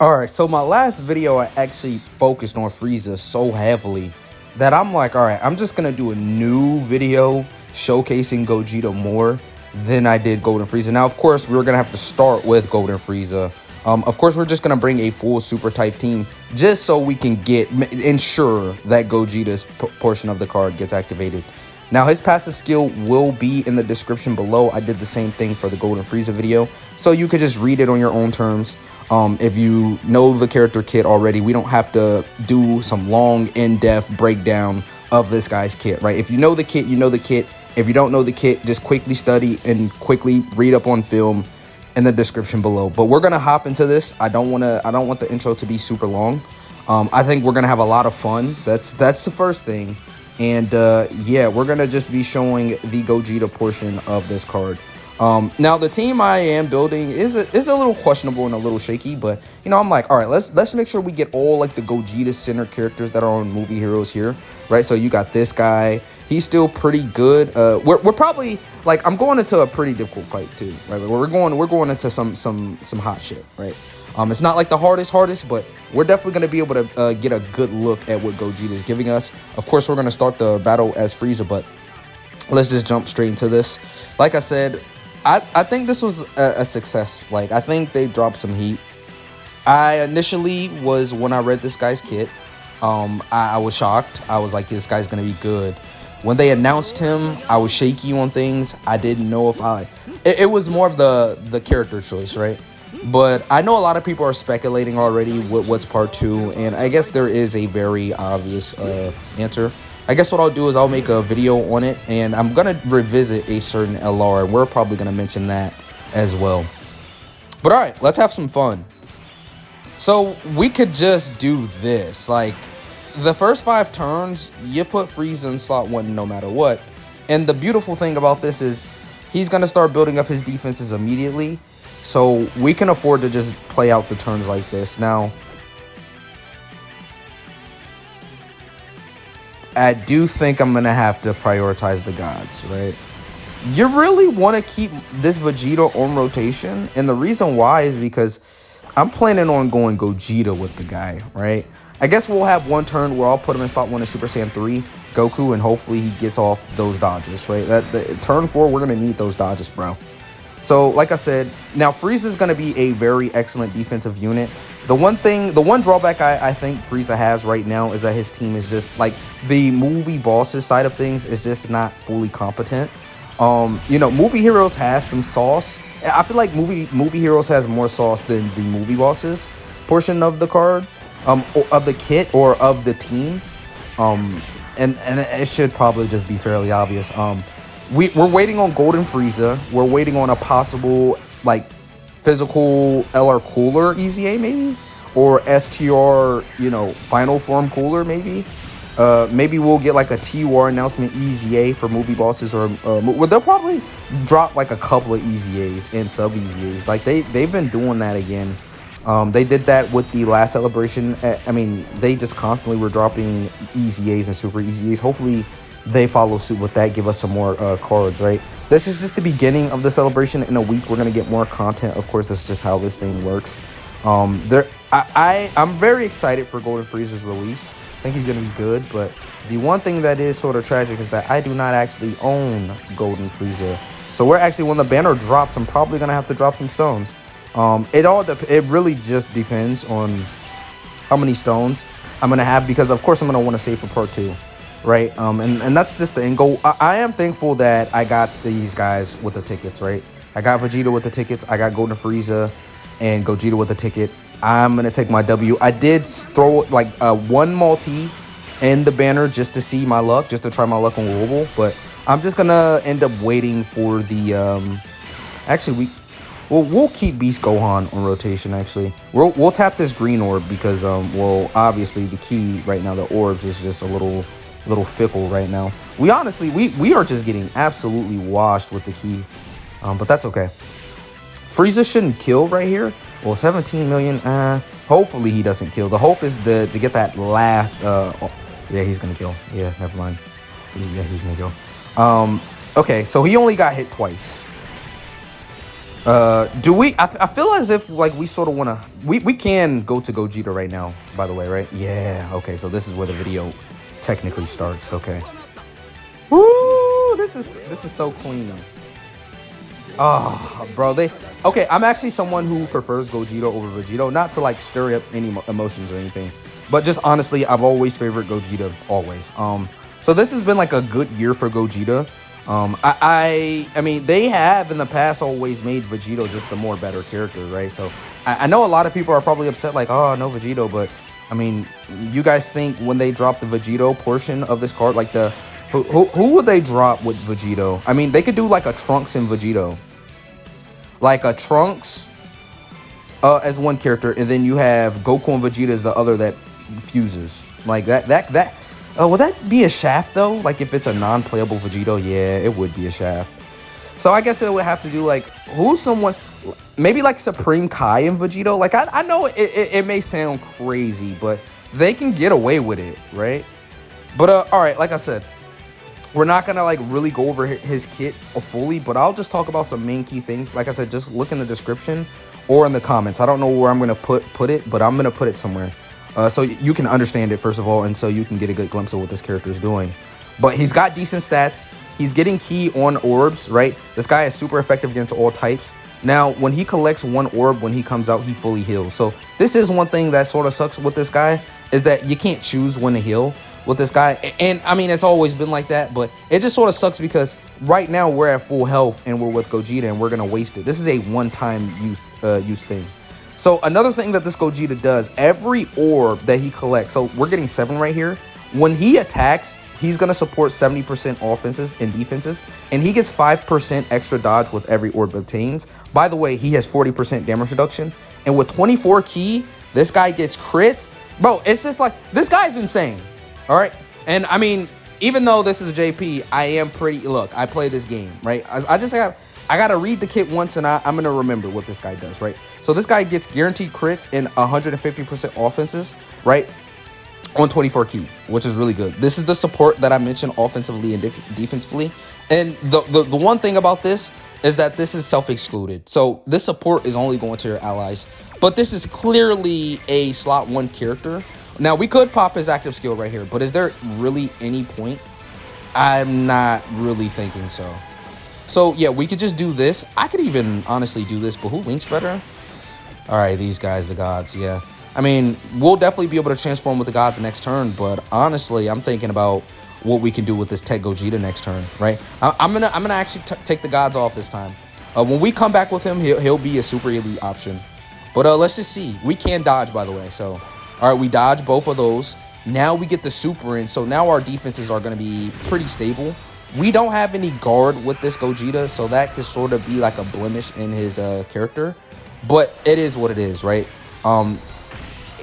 Alright, so my last video I actually focused on Frieza so heavily that I'm like, alright, I'm just gonna do a new video showcasing Gogeta more than I did Golden Frieza. Now, of course, we're gonna have to start with Golden Frieza. Of course, we're just gonna bring a full super type team just so we can ensure that Gogeta's portion of the card gets activated. Now, his passive skill will be in the description below. I did the same thing for the Golden Frieza video, so you could just read it on your own terms. If you know the character kit already, we don't have to do some long, in-depth breakdown of this guy's kit, right? If you know the kit, you know the kit. If you don't know the kit, just quickly study and quickly read up on film in the description below. But we're gonna hop into this. I don't want the intro to be super long. I think we're gonna have a lot of fun. That's the first thing. And yeah, we're gonna just be showing the Gogeta portion of this card. Now the team I am building is a little questionable and a little shaky, but you know, I'm like, all right, let's make sure we get all like the Gogeta center characters that are on Movie Heroes here, right? So you got this guy, he's still pretty good. We're probably like, I'm going into a pretty difficult fight too, right? We're going into some hot shit, right? It's not like the hardest, but we're definitely going to be able to get a good look at what Gogeta is giving us. Of course, we're going to start the battle as Frieza, but let's just jump straight into this. Like I said, I think this was a success. Like, I think they dropped some heat. I initially was, when I read this guy's kit, I was shocked. I was like, this guy's going to be good. When they announced him, I was shaky on things. I didn't know if it was more of the character choice, right? But I know a lot of people are speculating already what's part 2, and I guess there is a very obvious answer. I guess what I'll do is I'll make a video on it, and I'm going to revisit a certain LR, and we're probably going to mention that as well. But alright, let's have some fun. So we could just do this. Like, the first 5 turns, you put Frieza in slot 1 no matter what. And the beautiful thing about this is he's going to start building up his defenses immediately. So we can afford to just play out the turns like this. Now, I do think I'm going to have to prioritize the gods, right? You really want to keep this Vegeta on rotation. And the reason why is because I'm planning on going Gogeta with the guy, right? I guess we'll have one turn where I'll put him in slot 1 in Super Saiyan 3, Goku, and hopefully he gets off those dodges, right? Turn 4, we're going to need those dodges, bro. So, like I said, now Frieza is going to be a very excellent defensive unit. The one drawback I think Frieza has right now is that his team is just, like, the movie bosses side of things is just not fully competent. You know, Movie Heroes has some sauce. I feel like Movie Heroes has more sauce than the movie bosses portion of the card, of the kit or of the team. And it should probably just be fairly obvious. We're waiting on Golden Frieza. We're waiting on a possible, like, physical LR Cooler EZA, maybe? Or STR, you know, Final Form Cooler, maybe? Maybe we'll get, like, a TWAR announcement EZA for movie bosses. Or well, they'll probably drop, like, a couple of EZAs and sub-EZAs. Like, they've been doing that again. They did that with the last celebration. I mean, they just constantly were dropping EZAs and super EZAs. Hopefully they follow suit with that, give us some more cards, right? This is just the beginning of the celebration. In a week, we're going to get more content. Of course, that's just how this thing works. I'm very excited for Golden Frieza's release. I think he's going to be good, but the one thing that is sort of tragic is that I do not actually own Golden Frieza. So we're actually, when the banner drops, I'm probably going to have to drop some stones. It really just depends on how many stones I'm going to have, because of course I'm going to want to save for part 2. Right, and that's just the end goal. I am thankful that I got these guys with the tickets, right? I got Vegeta with the tickets, I got Golden Frieza and Gogeta with the ticket. I'm gonna take my W. I did throw like one multi in the banner just to see my luck, just to try my luck on global, but I'm just gonna end up waiting for the actually we'll keep Beast Gohan on rotation. Actually, we'll tap this green orb because well, obviously the key right now, the orbs, is just a little fickle right now. We honestly we are just getting absolutely washed with the key, but that's okay. Frieza shouldn't kill right here. Well, 17 million. Hopefully he doesn't kill. The hope is to get that last. Yeah, he's gonna kill. Yeah, never mind. He's gonna kill. Okay, so he only got hit twice. Do we? I feel as if like we sort of want to. We can go to Gogeta right now. By the way, right? Yeah. Okay. So this is where the video technically starts. Okay. Woo! This is so clean. Oh, bro. Okay. I'm actually someone who prefers Gogeta over Vegito. Not to like stir up any emotions or anything, but just honestly, I've always favored Gogeta. Always. So this has been like a good year for Gogeta. I mean, they have in the past always made Vegito just the more better character, right? So I know a lot of people are probably upset, like, oh, no Vegito, but I mean, you guys think when they drop the Vegito portion of this card, like who would they drop with Vegito? I mean, they could do like a Trunks and Vegito, like a Trunks as one character, and then you have Goku and Vegeta as the other that fuses, like that. Would that be a shaft though? Like if it's a non-playable Vegito, yeah, it would be a shaft. So I guess it would have to do like who's someone, maybe like Supreme Kai and Vegito. Like I know it may sound crazy, but they can get away with it, right? But all right, like I said, we're not gonna like really go over his kit fully, but I'll just talk about some main key things. Like I said, just look in the description or in the comments. I don't know where I'm gonna put it, but I'm gonna put it somewhere. So you can understand it, first of all, and so you can get a good glimpse of what this character is doing. But he's got decent stats. He's getting key on orbs, right? This guy is super effective against all types. Now, when he collects one orb, when he comes out, he fully heals. So this is one thing that sort of sucks with this guy, is that you can't choose when to heal with this guy. And I mean, it's always been like that, but it just sort of sucks because right now we're at full health and we're with Gogeta and we're going to waste it. This is a one-time use thing. So another thing that this Gogeta does, every orb that he collects, so we're getting 7 right here. When he attacks, he's going to support 70% offenses and defenses, and he gets 5% extra dodge with every orb obtains. By the way, he has 40% damage reduction, and with 24 key, this guy gets crits. Bro, it's just like, this guy's insane, all right? And I mean, even though this is JP, I am pretty, look, I play this game, right? I got to read the kit once, and I'm going to remember what this guy does, right? So this guy gets guaranteed crits and 150% offenses, right, on 24 key, which is really good. This is the support that I mentioned offensively and defensively. And the one thing about this is that this is self-excluded. So this support is only going to your allies. But this is clearly a slot 1 character. Now, we could pop his active skill right here, but is there really any point? I'm not really thinking so. So, yeah, we could just do this. I could even honestly do this, but who links better? All right, these guys, the gods, yeah. I mean, we'll definitely be able to transform with the gods next turn, but honestly, I'm thinking about what we can do with this Tech Gogeta next turn, right? I'm gonna actually take the gods off this time. When we come back with him, he'll be a super elite option. But let's just see. We can dodge, by the way. So, all right, we dodge both of those. Now we get the super in, so now our defenses are going to be pretty stable. We don't have any guard with this Gogeta, so that could sort of be like a blemish in his character. But it is what it is, right?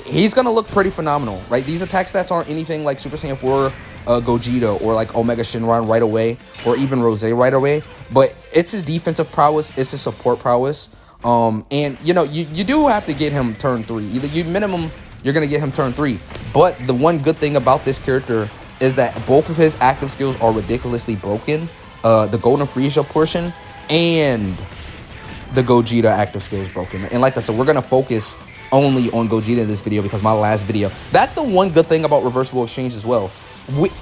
He's going to look pretty phenomenal, right? These attack stats aren't anything like Super Saiyan 4 Gogeta or like Omega Shenron right away or even Rose right away. But it's his defensive prowess. It's his support prowess. And, you know, you do have to get him turn 3. Minimum, you're going to get him turn 3. But the one good thing about this character is that both of his active skills are ridiculously broken. The Golden Frieza portion and the Gogeta active skill is broken. And like I said, we're going to focus only on Gogeta in this video because my last video. That's the one good thing about reversible exchange as well.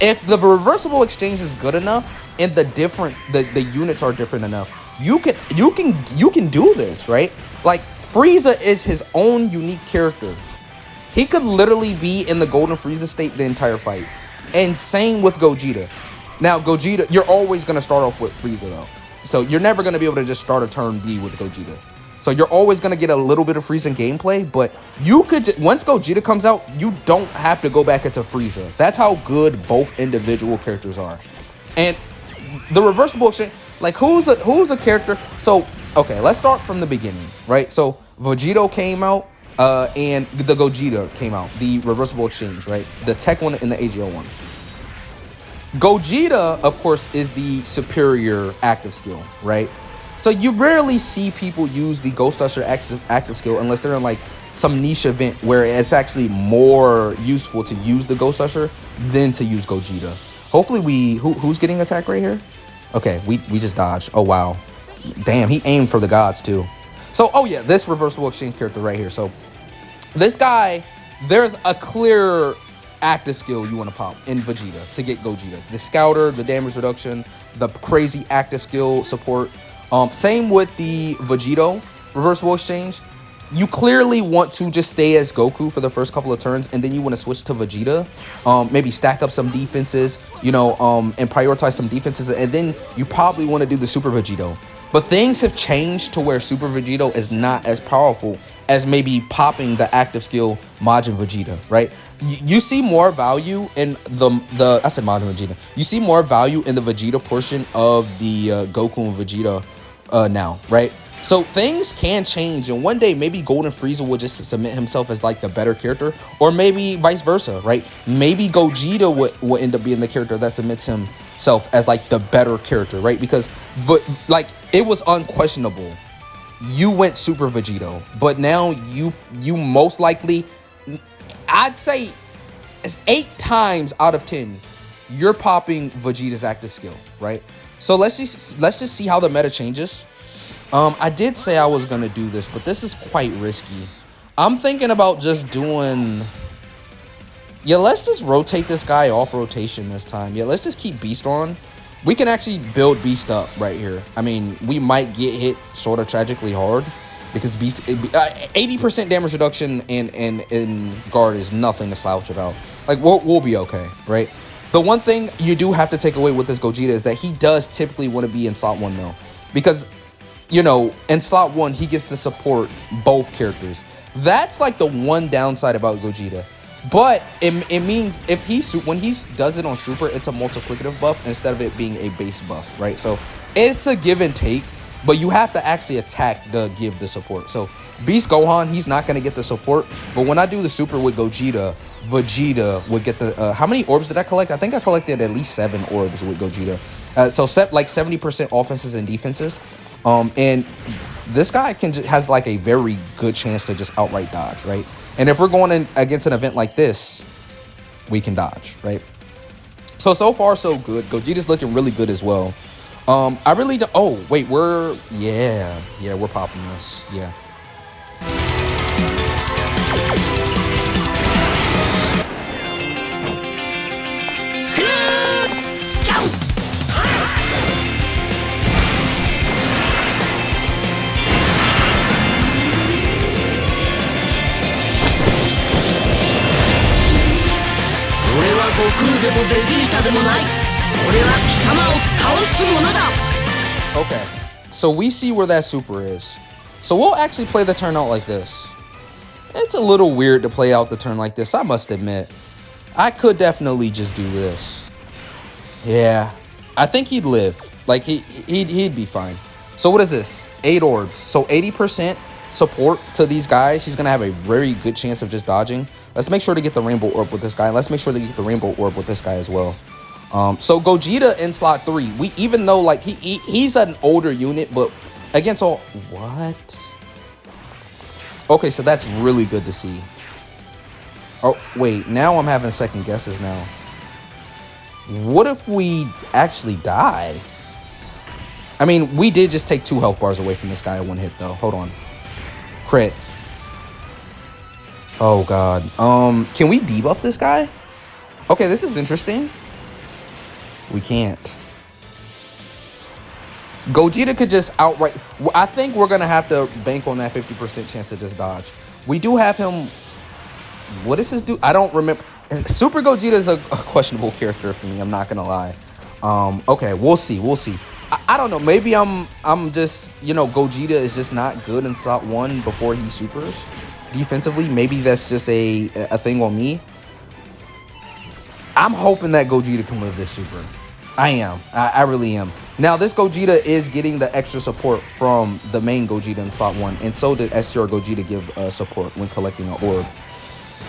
If the reversible exchange is good enough and the units are different enough, you can do this, right? Like Frieza is his own unique character. He could literally be in the Golden Frieza state the entire fight. And same with Gogeta. Now, Gogeta, you're always going to start off with Frieza, though. So you're never going to be able to just start a turn B with Gogeta. So you're always going to get a little bit of Frieza gameplay, but you could once Gogeta comes out, you don't have to go back into Frieza. That's how good both individual characters are. And the reversible exchange, like who's a character? So, okay, let's start from the beginning, right? So Vegito came out. And the Gogeta came out, the reversible exchange, right? The tech one and the AGL one. Gogeta, of course, is the superior active skill, right? So you rarely see people use the Ghost Usher active skill unless they're in like some niche event where it's actually more useful to use the Ghost Usher than to use Gogeta. Hopefully who's getting attacked right here? Okay, we just dodged. Oh, wow. Damn, he aimed for the gods too. So, oh yeah, this reversible exchange character right here. So, this guy, there's a clear active skill you want to pop in Vegeta to get Gogeta. The Scouter, the damage reduction, the crazy active skill support. Same with the Vegito reversible exchange. You clearly want to just stay as Goku for the first couple of turns, and then you want to switch to Vegeta. Maybe stack up some defenses, you know, and prioritize some defenses, and then you probably want to do the Super Vegito. But things have changed to where Super Vegito is not as powerful as maybe popping the active skill Majin Vegeta, right? You see more value in the I said Majin Vegeta. You see more value in the Vegeta portion of the Goku and Vegeta now, right? So things can change, and one day maybe Golden Frieza will just submit himself as like the better character, or maybe vice versa, right? Maybe Gogeta will end up being the character that submits himself as like the better character, right? Because like it was unquestionable. You went Super Vegito, but now you most likely, I'd say it's 8 times out of 10, you're popping Vegeta's active skill, right? So let's just see how the meta changes. I did say I was gonna do this, but this is quite risky. I'm thinking about just doing, yeah, let's just rotate this guy off rotation this time. Yeah, let's just keep Beast on. We can actually build Beast up right here. I mean, we might get hit sort of tragically hard because Beast 80% damage reduction in guard is nothing to slouch about. Like we'll be okay, right? The one thing you do have to take away with this Gogeta is that he does typically want to be in slot 1 though, because you know, in slot 1 he gets to support both characters. That's like the one downside about Gogeta. But it means if when he does it on Super, it's a multiplicative buff instead of it being a base buff, right? So it's a give and take, but you have to actually attack to give the support. So Beast Gohan, he's not going to get the support, but when I do the Super with Gogeta, Vegeta would get the, how many orbs did I collect? I think I collected at least 7 orbs with Gogeta. So like 70% offenses and defenses. And this guy has like a very good chance to just outright dodge, right? And if we're going in against an event like this, we can dodge, right? So far so good. Gogeta's looking really good as well. I really don't, oh wait, we're popping this, yeah. Okay, so we see where that Super is. So we'll actually play the turn out like this. It's a little weird to play out the turn like this, I must admit. I could definitely just do this. Yeah, I think he'd live. Like he'd be fine. So what is this? 8 orbs. So 80% support to these guys. He's gonna have a very good chance of just dodging. Let's make sure to get the rainbow orb with this guy. Let's make sure to get the rainbow orb with this guy as well. So Gogeta in slot 3. Even though like he's an older unit, but against all what? Okay, so that's really good to see. Oh wait, now I'm having second guesses now. What if we actually die? I mean, we did just take 2 health bars away from this guy at 1 hit though. Hold on. Crit. Oh god. Can we debuff this guy? Okay, this is interesting. We can't. Gogeta could just outright, I think we're gonna have to bank on that 50% chance to just dodge. We do have him. What does his do? I don't remember. Super Gogeta is a questionable character for me, I'm not gonna lie. Okay, we'll see. I don't know, maybe I'm just, you know, Gogeta is just not good in slot 1 before he supers defensively. Maybe that's just a thing on me. I'm hoping that Gogeta can live this Super. I am. I really am. Now, this Gogeta is getting the extra support from the main Gogeta in slot 1, and so did STR Gogeta give support when collecting an orb.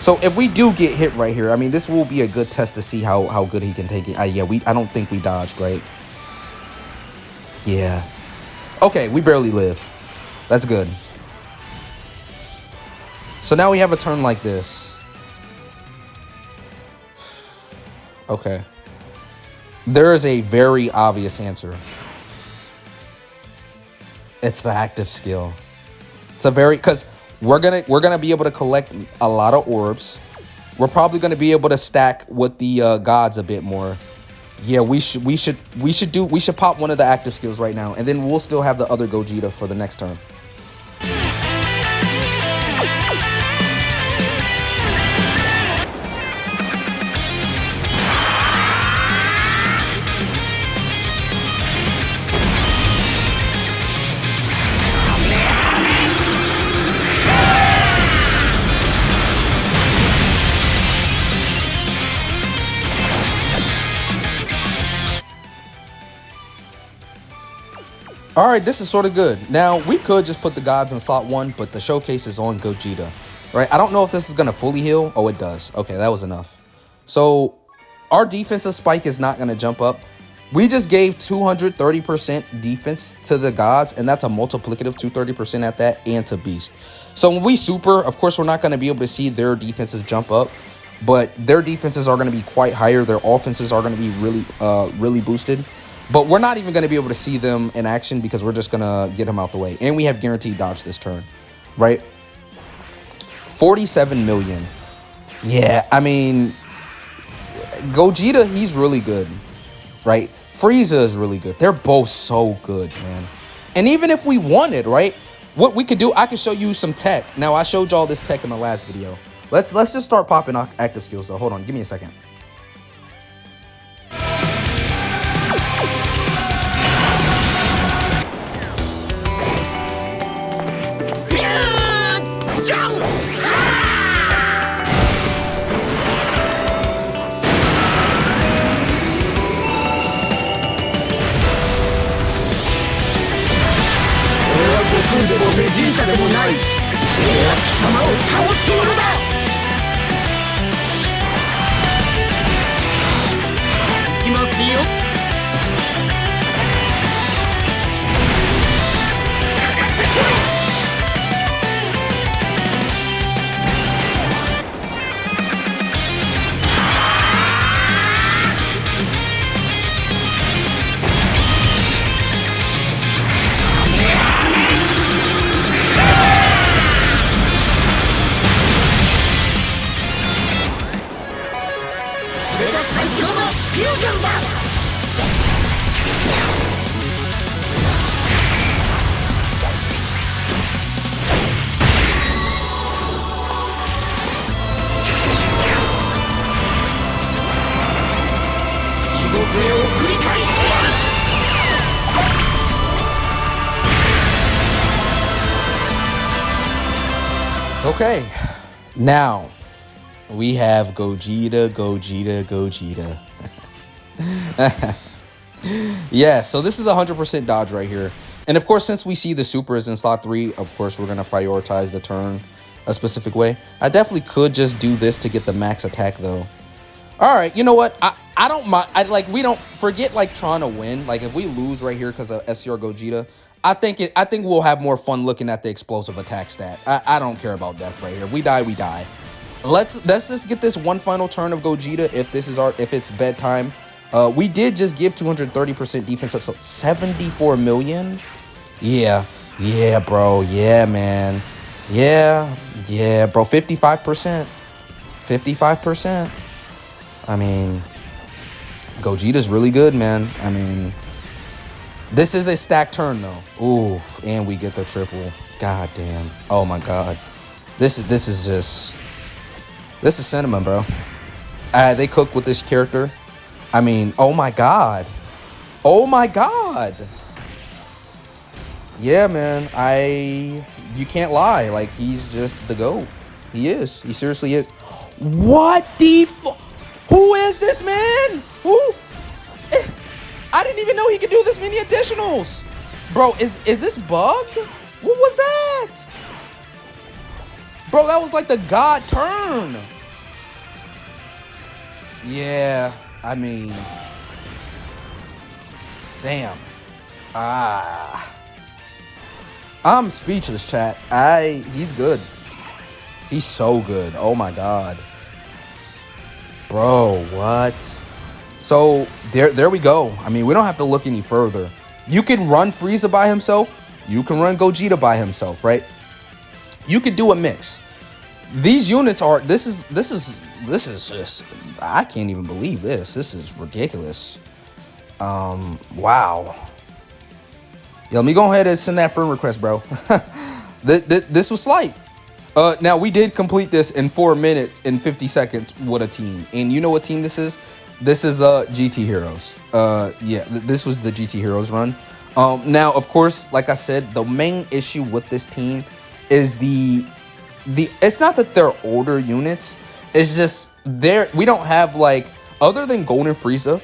So if we do get hit right here, I mean, this will be a good test to see how good he can take it. I don't think we dodged, right? Yeah. Okay, we barely live. That's good. So now we have a turn like this. Okay. There is a very obvious answer. It's the active skill. It's a very, because we're gonna be able to collect a lot of orbs. We're probably gonna be able to stack with the gods a bit more. Yeah, we should pop one of the active skills right now, and then we'll still have the other Gogeta for the next turn. All right, this is sort of good. Now, we could just put the gods in slot 1, but the showcase is on Gogeta, right? I don't know if this is going to fully heal. Oh, it does. Okay, that was enough. So, our defensive spike is not going to jump up. We just gave 230% defense to the gods, and that's a multiplicative 230% at that, and to Beast. So, when we super, of course, we're not going to be able to see their defenses jump up, but their defenses are going to be quite higher. Their offenses are going to be really boosted. But we're not even going to be able to see them in action because we're just going to get them out the way. And we have guaranteed dodge this turn, right? 47 million. Yeah, I mean, Gogeta, he's really good, right? Frieza is really good. They're both so good, man. And even if we wanted, right, what we could do, I could show you some tech. Now, I showed y'all this tech in the last video. Let's just start popping active skills, though. Hold on, give me a second. Okay, now we have Gogeta. Yeah, so this is 100% dodge right here. And of course, since we see the super is in slot 3, of course, we're going to prioritize the turn a specific way. I definitely could just do this to get the max attack, though. All right, you know what? I don't mind. We don't forget, like, trying to win. Like, if we lose right here because of SCR Gogeta, I think we'll have more fun looking at the explosive attack stat. I don't care about death right here. If we die, we die. Let's just get this one final turn of Gogeta if it's bedtime. We did just give 230% defense up, so 74 million. Yeah, bro. Yeah, man. Yeah, bro. 55%. 55%. I mean, Gogeta's really good, man. I mean, this is a stacked turn, though. Ooh, and we get the triple. God damn. Oh, my God. This is cinnamon, bro. They cook with this character. I mean, oh, my God. Oh, my God. Yeah, man. You can't lie. Like, he's just the GOAT. He is. He seriously is. What the fuck? Who is this, man? Who? I didn't even know he could do this many additionals. Bro, is this bugged? What was that? Bro, that was like the God turn. Yeah, I mean, damn. I'm speechless, chat. He's good. He's so good. Oh my God. Bro, what? So there we go. I mean, we don't have to look any further. You can run Frieza by himself, You can run Gogeta by himself, right? You could do a mix. These units are, this is just, I can't even believe this. This is ridiculous. Wow. Yeah, let me go ahead and send that friend request, bro. This was slight. Now we did complete this in 4 minutes and 50 seconds with a team. And you know what team this is? This is GT Heroes. Yeah, this was the GT Heroes run. Now, of course, like I said, the main issue with this team is the it's not that they're older units. It's just we don't have, like, other than Golden Frieza,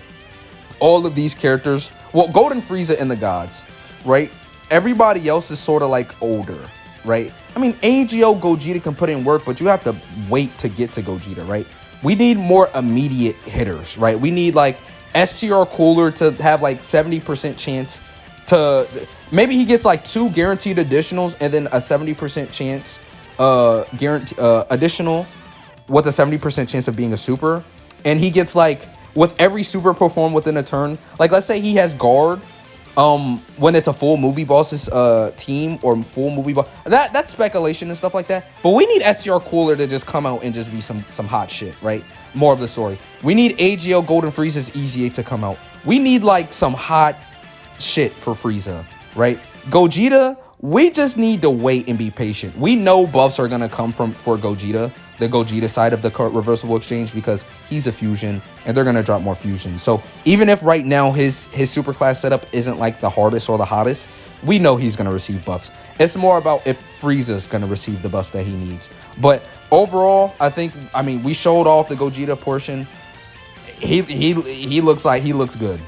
all of these characters, well, Golden Frieza and the gods, right? Everybody else is sort of like older, right? I mean, AGO Gogeta can put in work, but you have to wait to get to Gogeta, right? We need more immediate hitters, right? We need, like, STR Cooler to have like 70% chance to, maybe he gets like 2 guaranteed additionals and then a 70% chance additional with a 70% chance of being a super, and he gets, like, with every super performed within a turn, like, let's say he has guard when it's a full movie boss's team or full movie boss, that's speculation and stuff like that, but we need STR Cooler to just come out and just be some hot shit, right? More of the story. We need AGL Golden Frieza's EZA to come out. We need, like, some hot shit for Frieza, right? Gogeta, we just need to wait and be patient. We know buffs are gonna come for Gogeta, the Gogeta side of the reversible exchange, because he's a fusion and they're gonna drop more fusions. So even if right now his super class setup isn't like the hardest or the hottest, we know he's gonna receive buffs. It's more about if Frieza's gonna receive the buffs that he needs. But overall, I mean, we showed off the Gogeta portion. He looks good.